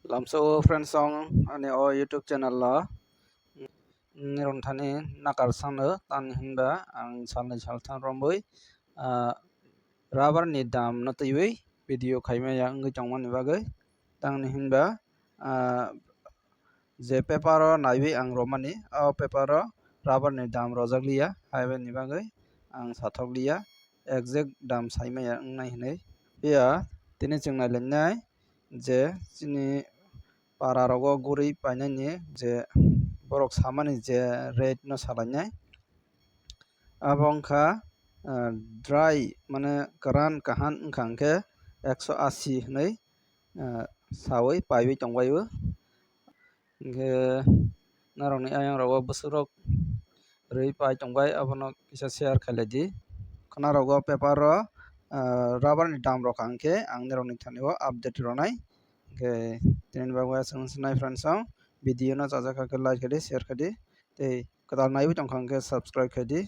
Lamso friends song ani o YouTube channel la nirong thani nakar sano tan hinba ang salni salthang romboi rubber ni dam no tiwi video khaima yang ngi chongmani bagai tangni hinba je paper o naiwi ang romani o paper o rubber ni dam rojakliya haiba ni bagai ang sathokliya exact dam saima yang nai hinai ya tini chingna lenai je chini pararogo guri painani je borok samani je rate no salainai abongkha dry mane karan kahan wngkha ke 180 hinai sawi paiwi tongbaio hingke narokni ayang rogo bwswkrok rwi pai tongbai abono kisa share khailai di khnarogo paper o rubber ni dam rok hangke ang nirokni thani o update ronai hingke tini bagui asung nai friends song video no chajak like khaidi share khaidi tei kwtal naiwi tongkha hingke subscribe khaidi